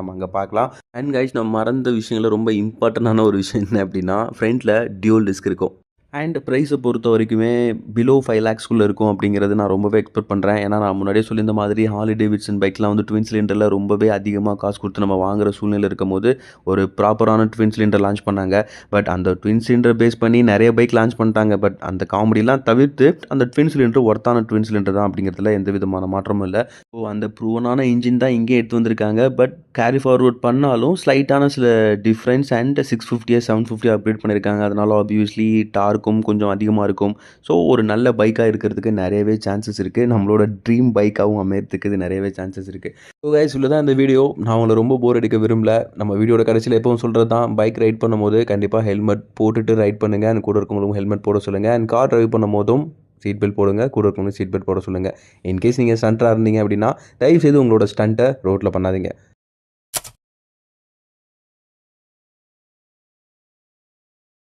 நம்ம அங்கே பார்க்கலாம். அண்ட் கைஸ், நம்ம மறந்த விஷயங்கள ரொம்ப இம்பார்ட்டண்டான ஒரு விஷயம் என்ன அப்படின்னா, ஃப்ரண்ட்டில் டியூல் டிஸ்க் இருக்கும். அண்ட் ப்ரைஸை பொறுத்த வரைக்குமே பிலோ 5 லேக்ஸ்க்குள்ளே இருக்கும் அப்படிங்கிறது நான் ரொம்பவே எக்ஸ்பெக்ட் பண்ணுறேன். ஏன்னா நான் முன்னாடியே சொல்லியிருந்த மாதிரி ஹார்லி டேவிட்சன் பைக்லாம் வந்து ட்வின் சிலிண்டரில் ரொம்பவே அதிகமாக காசு கொடுத்து நம்ம வாங்குற சூழ்நிலை இருக்கும்போது ஒரு ப்ராப்பரான ட்வின் சிலிண்டர் லான்ச் பண்ணாங்க. பட் அந்த ட்வின் சிலிண்டர் பேஸ் பண்ணி நிறைய பைக் லான்ச் பண்ணிட்டாங்க. பட் அந்த காமெடிலாம் தவிர்த்து அந்த ட்வின் சிலிண்டர் ஒர்த்தான ட்வின் சிலிண்டர் தான் அப்படிங்கிறதுல எந்த விதமான மாற்றமும் இல்லை. ஸோ அந்த ப்ரூவனான இன்ஜின் தான் இங்கே எடுத்து வந்திருக்காங்க. பட் கேரி ஃபார்வர்ட் பண்ணாலும் ஸ்லைட்டான சில டிஃப்ரென்ஸ் அண்ட் 650 750 அப்கிரேட் பண்ணியிருக்காங்க. அதனால ஆப்வியஸ்லி டார்க்கும் கொஞ்சம் அதிகமாக இருக்கும். ஸோ ஒரு நல்ல பைக்காக இருக்கிறதுக்கு நிறையவே சான்சஸ் இருக்குது. நம்மளோட ட்ரீம் பைக்காகவும் அமையறதுக்கு இது நிறையவே சான்சஸ் இருக்குது. ஸோ கைஸ், இவ்வளோ தான் இந்த வீடியோ. நான் உங்களை ரொம்ப போர் அடிக்க விரும்பல. நம்ம வீடியோட கடைசியில் எப்பவும் சொல்கிறது தான், பைக் ரைட் பண்ணும்போது கண்டிப்பாக ஹெல்மெட் போட்டுட்டு ரைட் பண்ணுங்கள். அண்ட் கூட இருக்கவங்களும் ஹெல்மெட் போட சொல்லுங்கள். அண்ட் கார் ட்ரைவ் பண்ணும் போதும் சீட் பெல்ட் போடுங்க. கூட இருக்கவங்களும் சீட் பெல்ட் போட சொல்லுங்கள். இன்கேஸ் நீங்கள் ஸ்டண்ட்டாக இருந்தீங்க அப்படின்னா தயவுசெய்து உங்களோட ஸ்டண்ட்டை ரோட்டில் பண்ணாதீங்க.